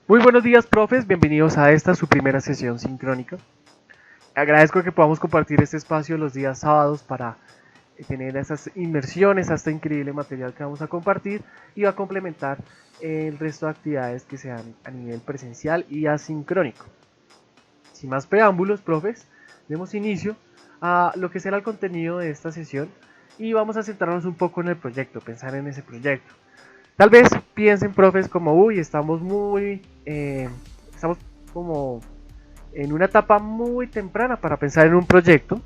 Muy buenos días, profes, bienvenidos a esta su primera sesión sincrónica. Agradezco que podamos compartir este espacio los días sábados para tener esas inmersiones a este increíble material que vamos a compartir y va a complementar el resto de actividades que se dan a nivel presencial y asincrónico. Sin más preámbulos, profes, demos inicio a lo que será el contenido de esta sesión y vamos a centrarnos un poco en el proyecto, pensar en ese proyecto. Tal vez piensen, profes, como, uy, estamos como en una etapa muy temprana para pensar en un proyecto,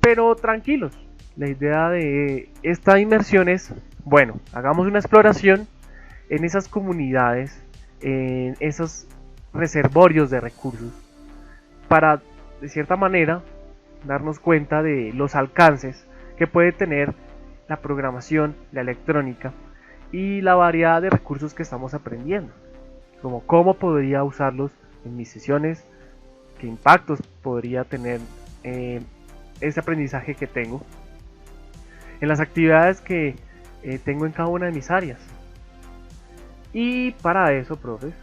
pero tranquilos. La idea de esta inmersión es, bueno, hagamos una exploración en esas comunidades, en esos reservorios de recursos, para, de cierta manera, darnos cuenta de los alcances que puede tener la programación, la electrónica, y la variedad de recursos que estamos aprendiendo, como cómo podría usarlos en mis sesiones, qué impactos podría tener ese aprendizaje que tengo en las actividades que tengo en cada una de mis áreas. Y para eso, profes,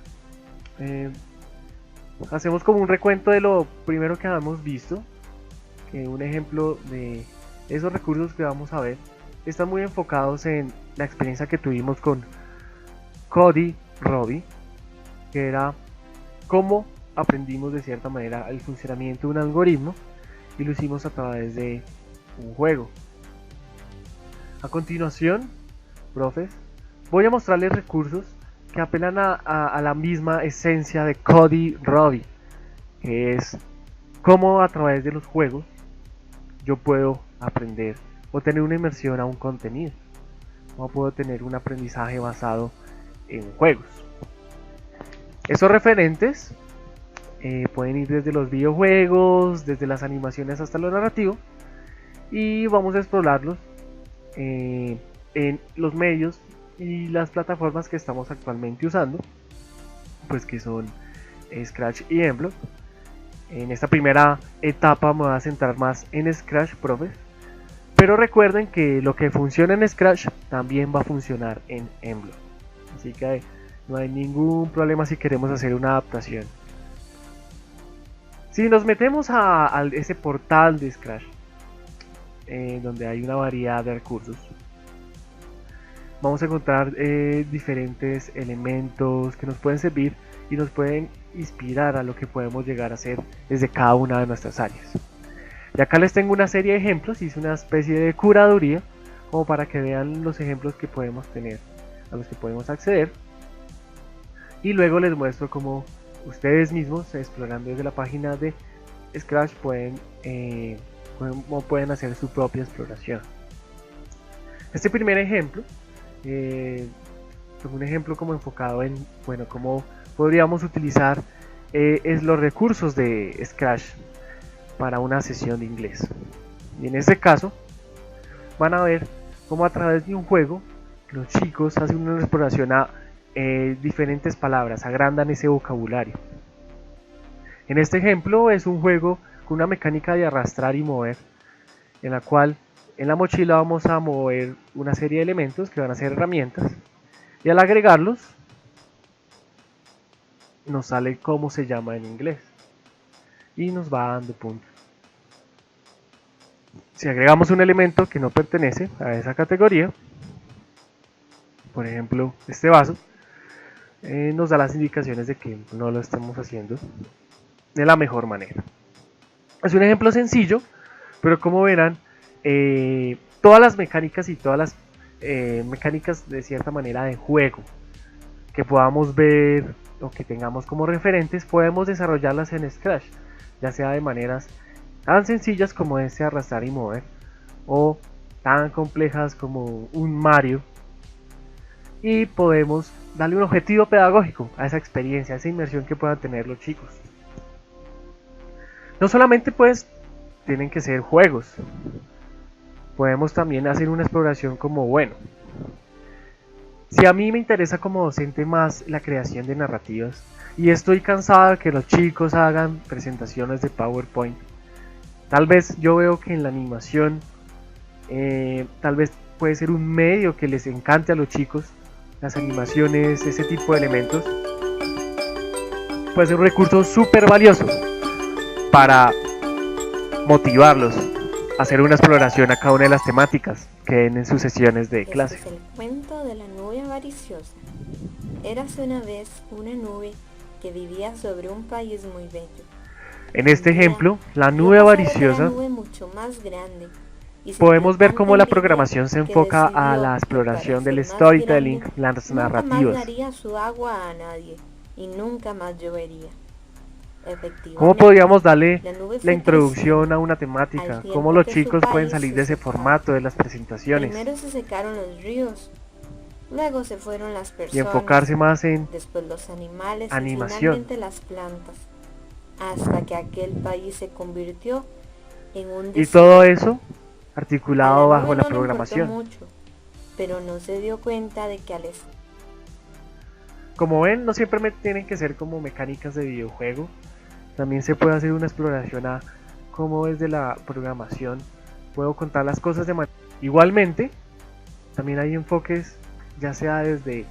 hacemos como un recuento de lo primero que hemos visto, que un ejemplo de esos recursos que vamos a ver están muy enfocados en la experiencia que tuvimos con Cody Robbie, que era cómo aprendimos de cierta manera el funcionamiento de un algoritmo y lo hicimos a través de un juego. A continuación, profes, voy a mostrarles recursos que apelan a la misma esencia de Cody Robbie, que es cómo a través de los juegos yo puedo aprender o tener una inmersión a un contenido. Cómo puedo tener un aprendizaje basado en juegos. Esos referentes pueden ir desde los videojuegos, desde las animaciones hasta lo narrativo, y vamos a explorarlos en los medios y las plataformas que estamos actualmente usando, pues que son Scratch y Emblock. En esta primera etapa me voy a centrar más en Scratch, profes, pero recuerden que lo que funciona en Scratch también va a funcionar en Emblock, así que no hay ningún problema si queremos hacer una adaptación. Si nos metemos a ese portal de Scratch, donde hay una variedad de recursos, vamos a encontrar diferentes elementos que nos pueden servir y nos pueden inspirar a lo que podemos llegar a hacer desde cada una de nuestras áreas. Y acá les tengo una serie de ejemplos, hice una especie de curaduría como para que vean los ejemplos que podemos tener, a los que podemos acceder, y luego les muestro cómo ustedes mismos, explorando desde la página de Scratch, pueden hacer su propia exploración. Este primer ejemplo es un ejemplo como enfocado en, bueno, cómo podríamos utilizar los recursos de Scratch para una sesión de inglés. Y en este caso van a ver cómo a través de un juego los chicos hacen una exploración a diferentes palabras, agrandan ese vocabulario. En este ejemplo es un juego con una mecánica de arrastrar y mover, en la cual en la mochila vamos a mover una serie de elementos que van a ser herramientas, y al agregarlos nos sale cómo se llama en inglés y nos va dando puntos. Si agregamos un elemento que no pertenece a esa categoría, por ejemplo este vaso, nos da las indicaciones de que no lo estamos haciendo de la mejor manera. Es un ejemplo sencillo, pero como verán, todas las mecánicas y todas las mecánicas de cierta manera de juego que podamos ver o que tengamos como referentes, podemos desarrollarlas en Scratch, ya sea de maneras tan sencillas como este arrastrar y mover, o tan complejas como un Mario, y podemos darle un objetivo pedagógico a esa experiencia, a esa inmersión que puedan tener los chicos. No solamente pues tienen que ser juegos, podemos también hacer una exploración como, bueno, si a mí me interesa como docente más la creación de narrativas y estoy cansado de que los chicos hagan presentaciones de PowerPoint, tal vez yo veo que en la animación tal vez puede ser un medio que les encante a los chicos, las animaciones, ese tipo de elementos, puede ser un recurso súper valioso para motivarlos a hacer una exploración a cada una de las temáticas que den en sus sesiones de clase. Este es el cuento de la nube avariciosa. Érase una vez una nube que vivía sobre un país muy bello. En este Un día, ejemplo, la vio nube pasar avariciosa, otra nube mucho más grande, y se podemos ver tan cómo la envidia programación se que enfoca a decidió la que exploración para del ser más storytelling, grande, las nunca más narrativas. daría su agua a nadie y nunca más llovería. ¿Cómo Efectivamente, podríamos darle la nube la fue introducción a una al temática? tiempo ¿Cómo los que su chicos pueden país salir se de ese secaba. formato de las presentaciones Primero se secaron los ríos, luego se fueron las y personas, enfocarse más en después los animales y animación? finalmente las plantas, hasta que aquel país se convirtió en un Y todo desierto. eso A articulado la bajo nube la no le importó programación. mucho, pero no se dio cuenta de que Como ven, no siempre tienen que ser como mecánicas de videojuego. También se puede hacer una exploración a cómo desde la programación puedo contar las cosas de manera... Igualmente, también hay enfoques ya sea desde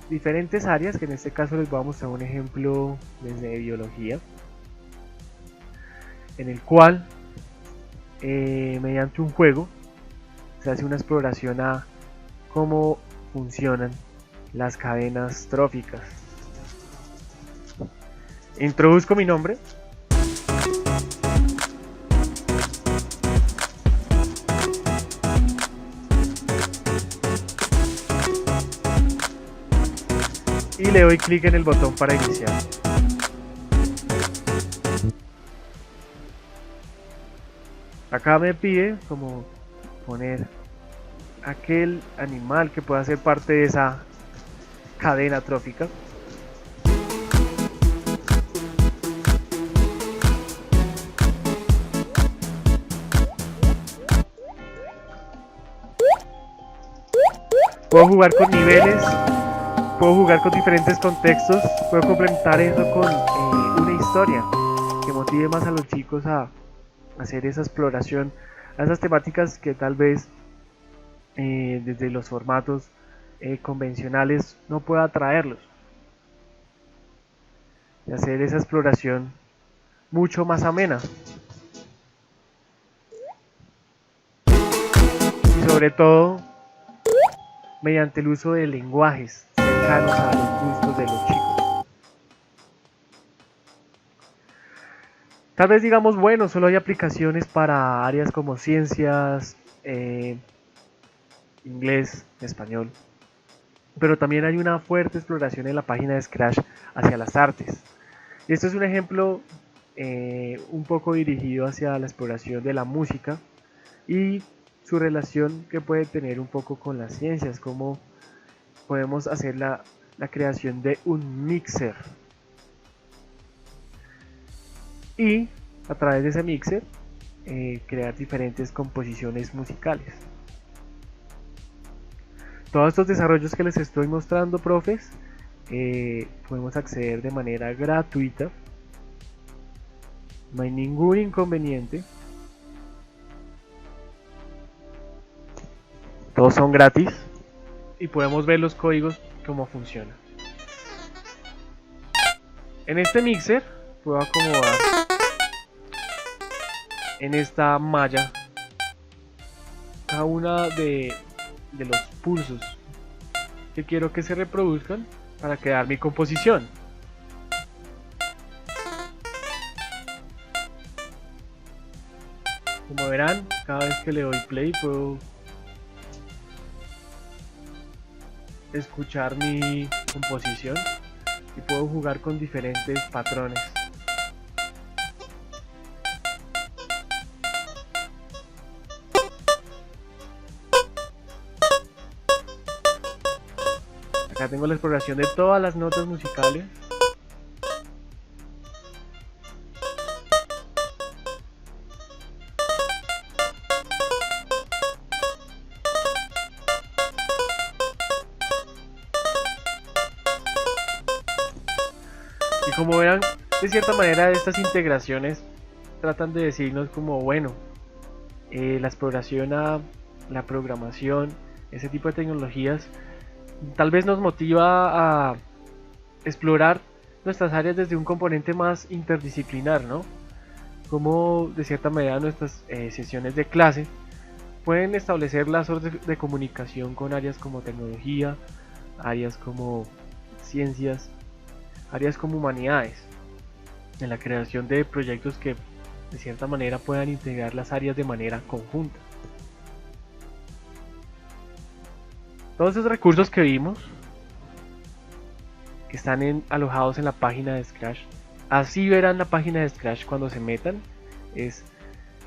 diferentes áreas, que en este caso les voy a mostrar un ejemplo desde biología, en el cual mediante un juego se hace una exploración a cómo funcionan las cadenas tróficas. Introduzco mi nombre. Y le doy clic en el botón para iniciar. Acá me pide como poner aquel animal que pueda ser parte de esa cadena trófica. Puedo jugar con niveles, puedo jugar con diferentes contextos, puedo complementar eso con una historia que motive más a los chicos a hacer esa exploración a esas temáticas que tal vez desde los formatos convencionales no pueda atraerlos, y hacer esa exploración mucho más amena y sobre todo mediante el uso de lenguajes cercanos a los gustos de los chicos. Tal vez digamos, bueno, solo hay aplicaciones para áreas como ciencias, inglés, español, pero también hay una fuerte exploración en la página de Scratch hacia las artes. Y esto es un ejemplo un poco dirigido hacia la exploración de la música y su relación que puede tener un poco con las ciencias, cómo podemos hacer la creación de un mixer y a través de ese mixer crear diferentes composiciones musicales. Todos estos desarrollos que les estoy mostrando, profes, podemos acceder de manera gratuita, no hay ningún inconveniente, todos son gratis y podemos ver los códigos cómo funcionan. En este mixer puedo acomodar en esta malla cada una de los pulsos que quiero que se reproduzcan para crear mi composición. Como verán, cada vez que le doy play puedo escuchar mi composición y puedo jugar con diferentes patrones. Acá tengo la exploración de todas las notas musicales. Y como verán, de cierta manera estas integraciones tratan de decirnos como, bueno, la exploración a la programación, ese tipo de tecnologías, tal vez nos motiva a explorar nuestras áreas desde un componente más interdisciplinar, ¿no? Como de cierta manera nuestras sesiones de clase pueden establecer lazos de comunicación con áreas como tecnología, áreas como ciencias, áreas como humanidades, en la creación de proyectos que de cierta manera puedan integrar las áreas de manera conjunta. Todos esos recursos que vimos, que están alojados en la página de Scratch, así verán la página de Scratch cuando se metan, es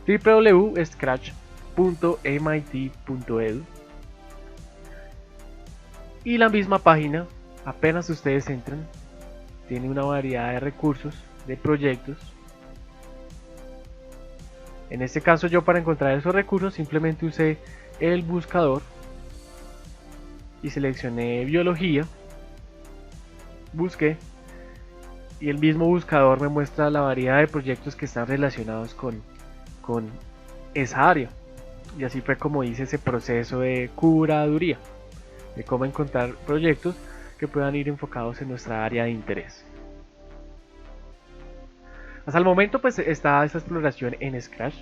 www.scratch.mit.edu, y la misma página, apenas ustedes entran, tiene una variedad de recursos, de proyectos. En este caso, yo para encontrar esos recursos simplemente usé el buscador y seleccioné biología, busqué, y el mismo buscador me muestra la variedad de proyectos que están relacionados con esa área. Y así fue como hice ese proceso de curaduría, de cómo encontrar proyectos que puedan ir enfocados en nuestra área de interés. Hasta el momento pues está esta exploración en Scratch,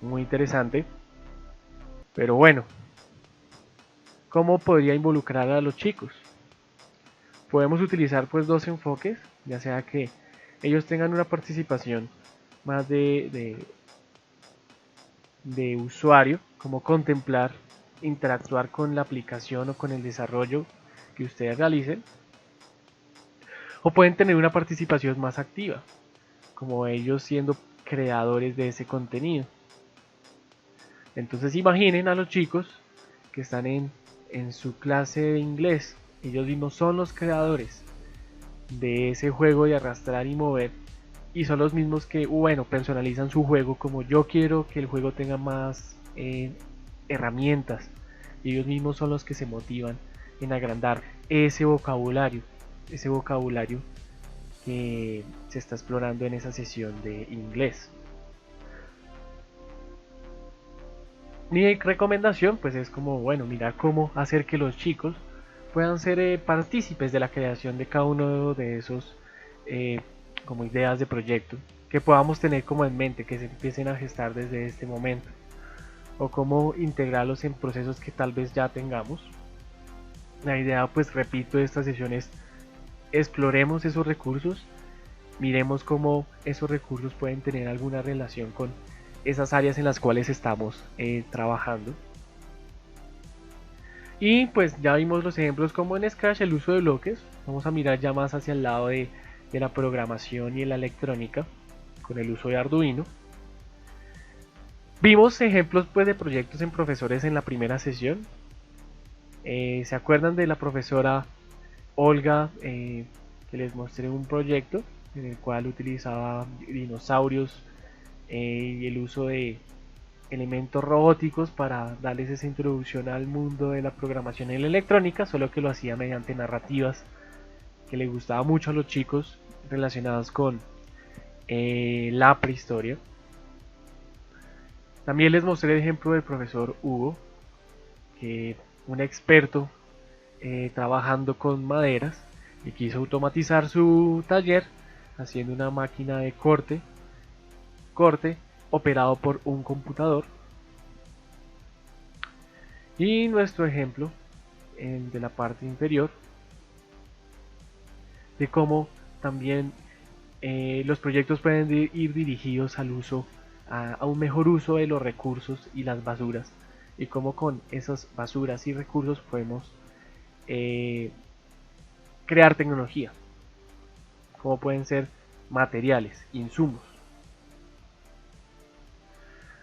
muy interesante, pero bueno, ¿cómo podría involucrar a los chicos? Podemos utilizar pues dos enfoques, ya sea que ellos tengan una participación más de usuario, como contemplar, interactuar con la aplicación o con el desarrollo que ustedes realicen, o pueden tener una participación más activa, como ellos siendo creadores de ese contenido. Entonces imaginen a los chicos que están en su clase de inglés, ellos mismos son los creadores de ese juego de arrastrar y mover, y son los mismos que, bueno, personalizan su juego como yo quiero que el juego tenga más herramientas, y ellos mismos son los que se motivan en agrandar ese vocabulario que se está explorando en esa sesión de inglés. Mi recomendación pues es como, bueno, mirar cómo hacer que los chicos puedan ser partícipes de la creación de cada uno de esos como ideas de proyecto, que podamos tener como en mente, que se empiecen a gestar desde este momento, o cómo integrarlos en procesos que tal vez ya tengamos. La idea, pues repito, de esta sesión es exploremos esos recursos, miremos cómo esos recursos pueden tener alguna relación con esas áreas en las cuales estamos trabajando. Y pues ya vimos los ejemplos como en Scratch el uso de bloques. Vamos a mirar ya más hacia el lado de la programación y la electrónica con el uso de Arduino. Vimos ejemplos pues de proyectos en profesores en la primera sesión. ¿Se acuerdan de la profesora Olga, que les mostré un proyecto en el cual utilizaba dinosaurios y el uso de elementos robóticos para darles esa introducción al mundo de la programación en la electrónica, solo que lo hacía mediante narrativas que le gustaba mucho a los chicos relacionados con la prehistoria? También les mostré el ejemplo del profesor Hugo, que un experto trabajando con maderas y quiso automatizar su taller haciendo una máquina de corte operado por un computador. Y nuestro ejemplo de la parte inferior de cómo también los proyectos pueden ir dirigidos al uso a un mejor uso de los recursos y las basuras, y cómo con esas basuras y recursos podemos crear tecnología, como pueden ser materiales, insumos.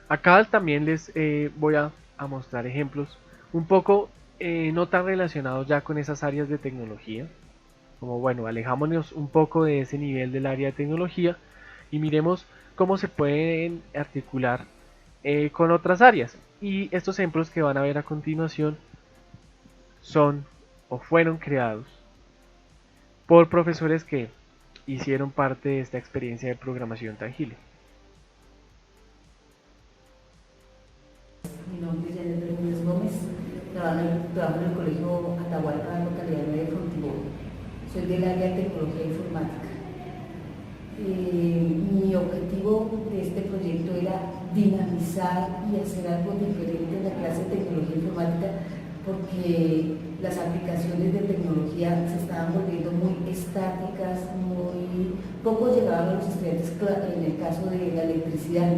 Acá también les voy a mostrar ejemplos un poco no tan relacionados ya con esas áreas de tecnología, como bueno, alejámonos un poco de ese nivel del área de tecnología y miremos cómo se pueden articular con otras áreas. Y estos ejemplos que van a ver a continuación son o fueron creados por profesores que hicieron parte de esta experiencia de programación tangible. Mi nombre es Janet Bermúdez Gómez, trabajo en el colegio Atahualpa, localidad de Frutillar. soy del área de tecnología informática. Mi objetivo de este proyecto era dinamizar y hacer algo diferente en la clase de tecnología informática, porque las aplicaciones de tecnología se estaban volviendo muy estáticas, muy poco llegaban a los estudiantes. En el caso de la electricidad,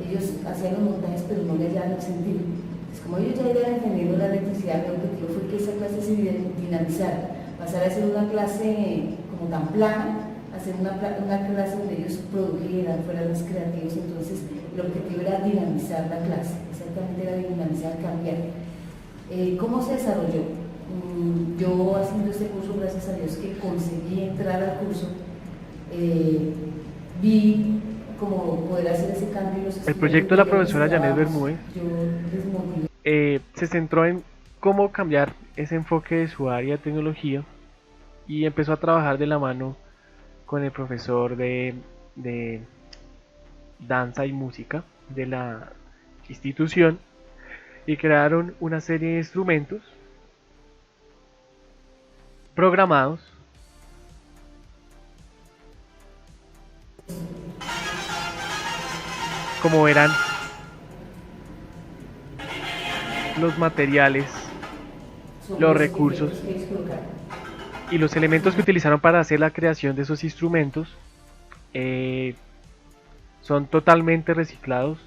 ellos hacían los montajes pero no le hallaban el sentido. Entonces, como ellos ya iban entendiendo la electricidad, mi objetivo fue que esa clase se dinamizara, pasar a ser una clase como tan plana, hacer una clase donde ellos produjeran, fueran más creativos. Entonces el objetivo era dinamizar la clase, exactamente era dinamizar, cambiar. ¿Cómo se desarrolló? Yo haciendo este curso, gracias a Dios que conseguí entrar al curso, vi cómo poder hacer ese cambio. El proyecto de la profesora Janet Bermúdez se centró en cómo cambiar ese enfoque de su área de tecnología y empezó a trabajar de la mano con el profesor de danza y música de la institución y crearon una serie de instrumentos programados como verán. Los materiales, los recursos y los elementos que utilizaron para hacer la creación de esos instrumentos son totalmente reciclados.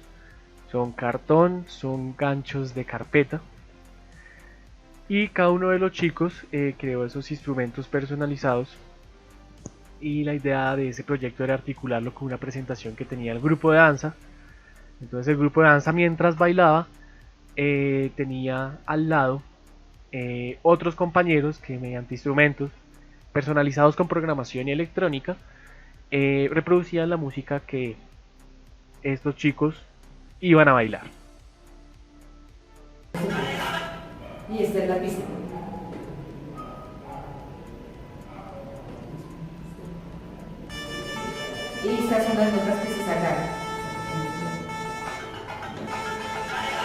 Son cartón, son ganchos de carpeta, y cada uno de los chicos creó esos instrumentos personalizados, y la idea de ese proyecto era articularlo con una presentación que tenía el grupo de danza. Entonces el grupo de danza, mientras bailaba, tenía al lado otros compañeros que mediante instrumentos personalizados con programación y electrónica reproducían la música que estos chicos iban a bailar. Y esta es la pista. Y estas son las notas que se sacaron.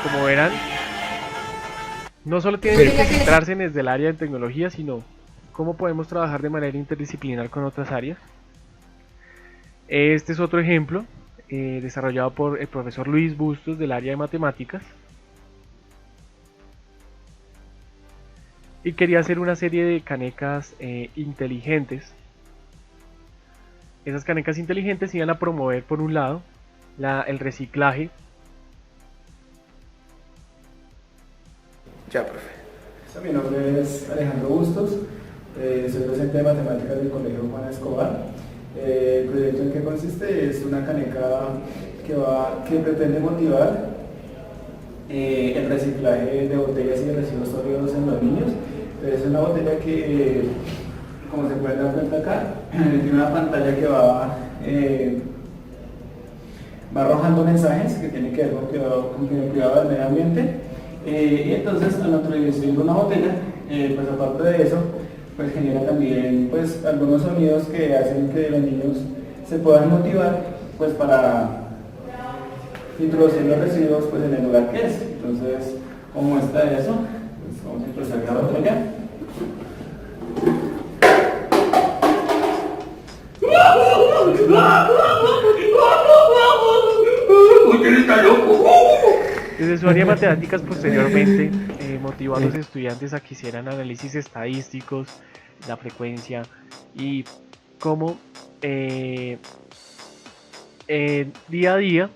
Como verán, no solo tienen que centrarse desde el área de tecnología, sino cómo podemos trabajar de manera interdisciplinar con otras áreas. Este es otro ejemplo desarrollado por el profesor Luis Bustos del área de matemáticas, y quería hacer una serie de canecas inteligentes. Esas canecas inteligentes iban a promover, por un lado, el reciclaje. Ya, profe. Mi nombre es Alejandro Bustos, soy docente de matemáticas del Colegio Juan Escobar. El proyecto en que consiste es una caneca que pretende motivar el reciclaje de botellas y de residuos sólidos en los niños. Es una botella que, como se puede dar cuenta acá, tiene una pantalla que va arrojando mensajes que tienen que ver con el cuidado del medio ambiente. Y entonces, al introducir una botella, pues aparte de eso, pues genera también pues algunos sonidos que hacen que los niños se puedan motivar pues para introducir los residuos pues en el lugar que es. Entonces, como muestra de eso, pues vamos a introducir la botella. Desde su área de matemáticas, posteriormente motivó a los estudiantes a que hicieran análisis estadísticos, la frecuencia y cómo día a día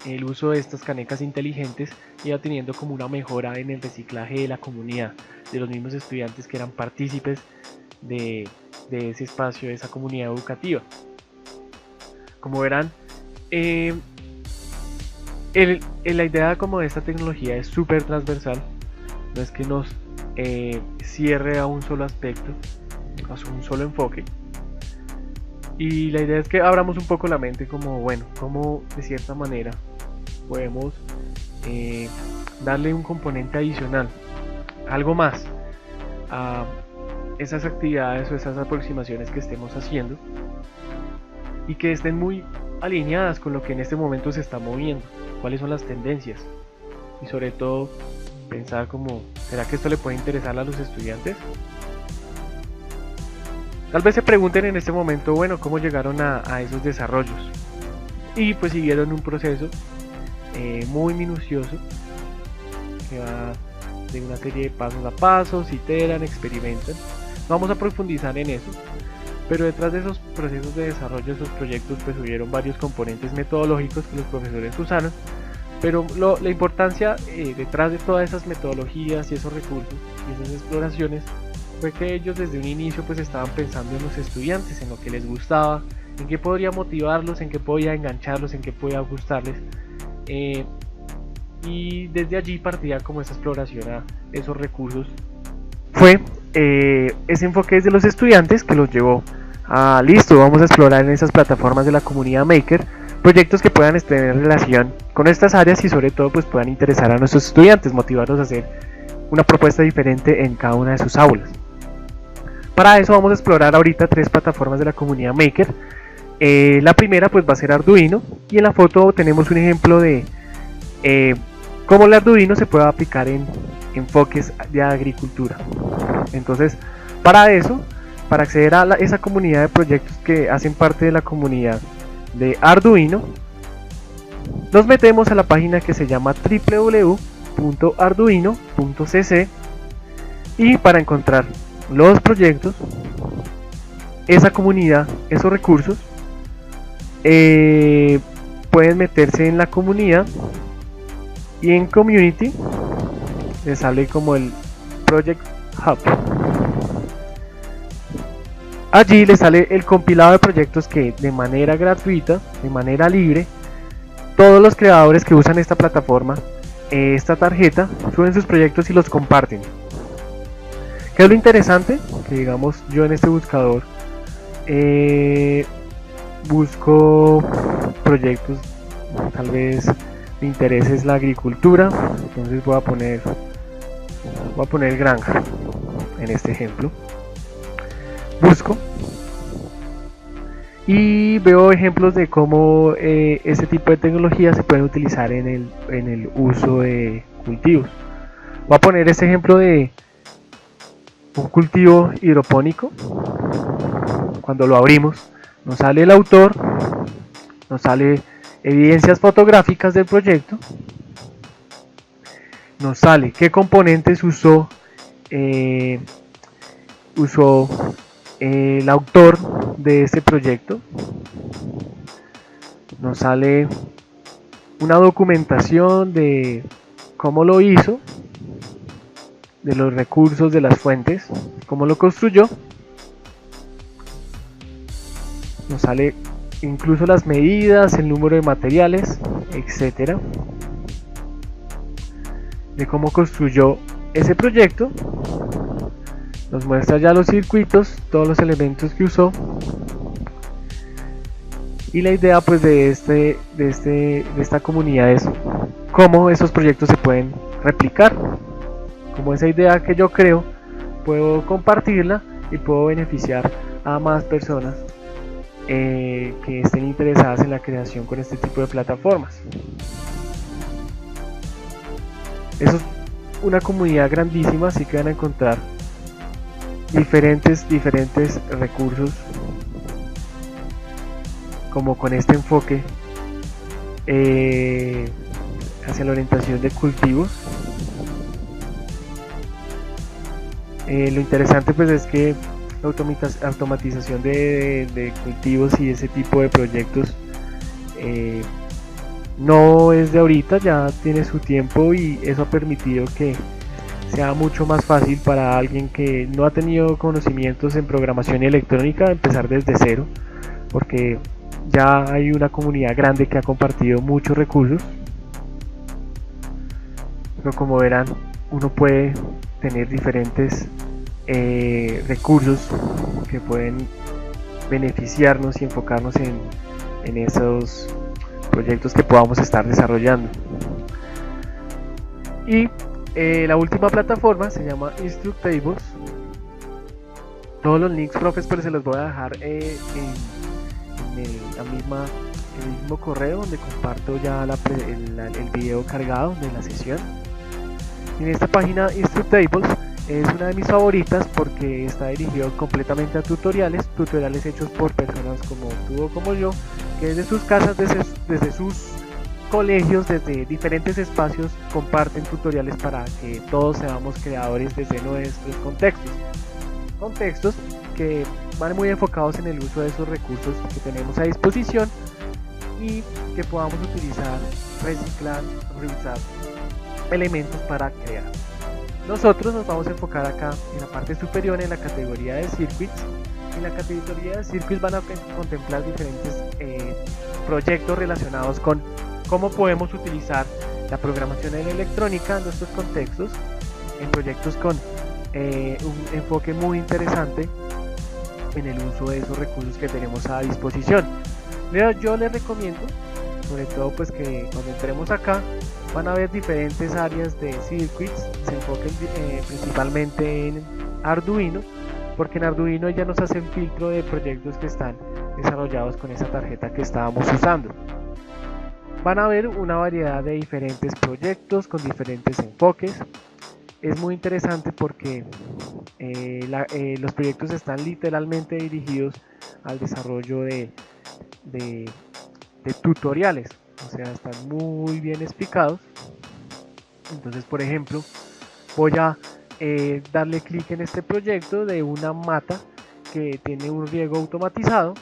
el uso de estas canecas inteligentes iba teniendo como una mejora en el reciclaje de la comunidad, de los mismos estudiantes que eran partícipes de ese espacio, de esa comunidad educativa. Como verán, la idea como de esta tecnología es súper transversal, no es que nos cierre a un solo aspecto, a un solo enfoque, y la idea es que abramos un poco la mente como, bueno, como de cierta manera podemos darle un componente adicional, algo más a esas actividades o esas aproximaciones que estemos haciendo, y que estén muy alineadas con lo que en este momento se está moviendo, cuáles son las tendencias, y sobre todo pensar como, ¿será que esto le puede interesar a los estudiantes? Tal vez se pregunten en este momento, bueno, ¿cómo llegaron a esos desarrollos? Y pues siguieron un proceso muy minucioso que va de una serie de pasos a pasos, iteran, experimentan. No vamos a profundizar en eso, pero detrás de esos procesos de desarrollo, esos proyectos, pues hubieron varios componentes metodológicos que los profesores usaron, pero la importancia detrás de todas esas metodologías y esos recursos y esas exploraciones fue que ellos desde un inicio pues estaban pensando en los estudiantes, en lo que les gustaba, en qué podría motivarlos, en qué podía engancharlos, en qué podía gustarles, y desde allí partía como esa exploración a esos recursos. Fue ese enfoque desde los estudiantes que los llevó a listo, vamos a explorar en esas plataformas de la comunidad Maker proyectos que puedan tener relación con estas áreas y sobre todo pues puedan interesar a nuestros estudiantes, motivarlos a hacer una propuesta diferente en cada una de sus aulas. Para eso vamos a explorar ahorita 3 plataformas de la comunidad Maker. La primera pues va a ser Arduino, y en la foto tenemos un ejemplo de cómo el Arduino se puede aplicar en enfoques de agricultura. Entonces, para eso, para acceder a esa comunidad de proyectos que hacen parte de la comunidad de Arduino, nos metemos a la página que se llama www.arduino.cc, y para encontrar los proyectos, esa comunidad, esos recursos, pueden meterse en la comunidad y en Community les sale como el Project Hub. Allí les sale el compilado de proyectos que de manera gratuita, de manera libre, todos los creadores que usan esta plataforma, esta tarjeta, suben sus proyectos y los comparten. ¿Qué es lo interesante? Que digamos yo en este buscador busco proyectos, tal vez mi interés es la agricultura, entonces voy a poner granja en este ejemplo. Busco y veo ejemplos de cómo ese tipo de tecnologías se pueden utilizar en el uso de cultivos. Voy a poner este ejemplo de un cultivo hidropónico. Cuando lo abrimos nos sale el autor, nos sale evidencias fotográficas del proyecto, nos sale qué componentes usó el autor de este proyecto, nos sale una documentación de cómo lo hizo, de los recursos, de las fuentes, cómo lo construyó, nos sale incluso las medidas, el número de materiales, etcétera, de cómo construyó ese proyecto. Nos muestra ya los circuitos, todos los elementos que usó, y la idea pues de esta comunidad es cómo esos proyectos se pueden replicar, como esa idea que yo creo puedo compartirla y puedo beneficiar a más personas que estén interesadas en la creación con este tipo de plataformas. Eso es una comunidad grandísima, así que van a encontrar diferentes recursos como con este enfoque hacia la orientación de cultivos. Lo interesante pues es que la automatización de cultivos y ese tipo de proyectos no es de ahorita, ya tiene su tiempo, y eso ha permitido que sea mucho más fácil para alguien que no ha tenido conocimientos en programación y electrónica empezar desde cero, porque ya hay una comunidad grande que ha compartido muchos recursos. Pero como verán, uno puede tener diferentes recursos que pueden beneficiarnos y enfocarnos en esos proyectos que podamos estar desarrollando. Y la última plataforma se llama Instructables. Todos los links, profes, pero se los voy a dejar en el mismo correo donde comparto ya el video cargado de la sesión. En esta página Instructables Es una de mis favoritas porque está dirigido completamente a tutoriales hechos por personas como tú o como yo, que desde sus casas, desde sus colegios, desde diferentes espacios, comparten tutoriales para que todos seamos creadores desde nuestros contextos que van muy enfocados en el uso de esos recursos que tenemos a disposición y que podamos utilizar, reciclar, reusar elementos para crear. Nosotros nos vamos a enfocar acá en la parte superior en la categoría de circuits. En la categoría de circuits van a contemplar diferentes proyectos relacionados con cómo podemos utilizar la programación en electrónica en nuestros contextos, en proyectos con un enfoque muy interesante en el uso de esos recursos que tenemos a disposición. Yo les recomiendo, sobre todo pues que cuando entremos acá, van a ver diferentes áreas de circuits, se enfoquen principalmente en Arduino, porque en Arduino ya nos hace un filtro de proyectos que están desarrollados con esa tarjeta que estábamos usando. Van a ver una variedad de diferentes proyectos con diferentes enfoques. Es muy interesante porque los proyectos están literalmente dirigidos al desarrollo de tutoriales, o sea, están muy bien explicados. Entonces, por ejemplo, voy a darle clic en este proyecto de una mata que tiene un riego automatizado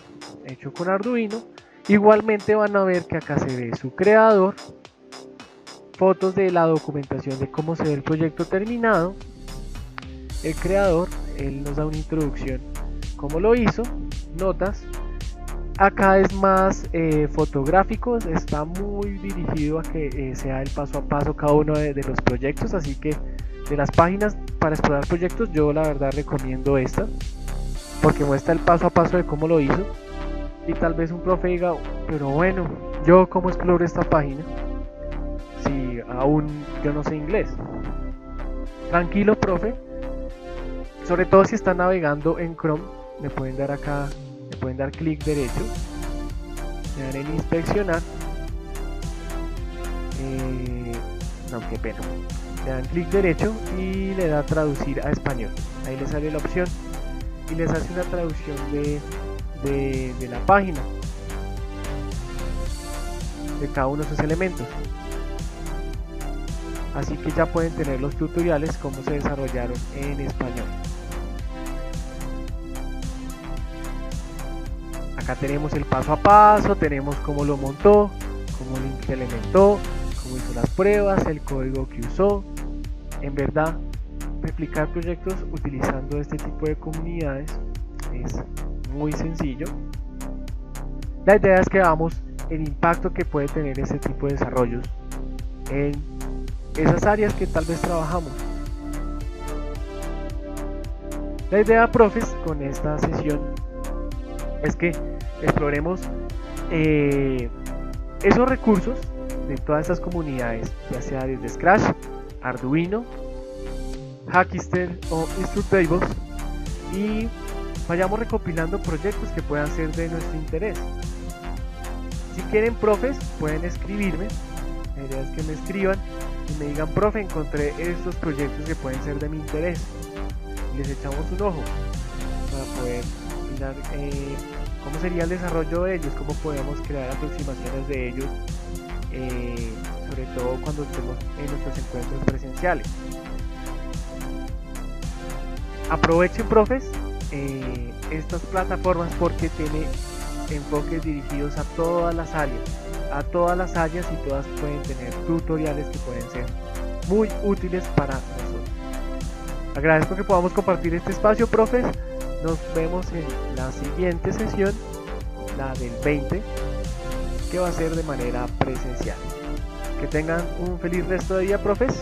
hecho con Arduino. Igualmente van a ver que acá se ve su creador, fotos de la documentación de cómo se ve el proyecto terminado, el creador, él nos da una introducción cómo lo hizo, notas. Acá es más fotográfico, está muy dirigido a que sea el paso a paso cada uno de los proyectos, así que de las páginas para explorar proyectos yo la verdad recomiendo esta, porque muestra el paso a paso de cómo lo hizo. Y tal vez un profe diga, pero bueno, ¿yo cómo exploro esta página si aún yo no sé inglés? Tranquilo, profe, sobre todo si están navegando en Chrome, me pueden dar acá, le pueden dar clic derecho, le dan en inspeccionar, no, qué pena, le dan clic derecho y le da traducir a español. Ahí le sale la opción y les hace una traducción de la página, de cada uno de sus elementos. Así que ya pueden tener los tutoriales cómo se desarrollaron en español. Acá tenemos el paso a paso, tenemos cómo lo montó, cómo lo implementó, cómo hizo las pruebas, el código que usó. En verdad, replicar proyectos utilizando este tipo de comunidades es muy sencillo. La idea es que veamos el impacto que puede tener este tipo de desarrollos en esas áreas que tal vez trabajamos. La idea, profes, con esta sesión es que exploremos esos recursos de todas estas comunidades, ya sea desde Scratch, Arduino, Hackster o Instrutables, y vayamos recopilando proyectos que puedan ser de nuestro interés. Si quieren, profes, pueden escribirme. La idea es que me escriban y me digan, profe, encontré estos proyectos que pueden ser de mi interés. Y les echamos un ojo para poder mirar cómo sería el desarrollo de ellos, cómo podemos crear aproximaciones de ellos, sobre todo cuando estemos en nuestros encuentros presenciales. Aprovechen, profes, estas plataformas porque tiene enfoques dirigidos a todas las áreas, y todas pueden tener tutoriales que pueden ser muy útiles para nosotros. Agradezco que podamos compartir este espacio, profes. Nos vemos en la siguiente sesión, la del 20, que va a ser de manera presencial. Que tengan un feliz resto de día, profes.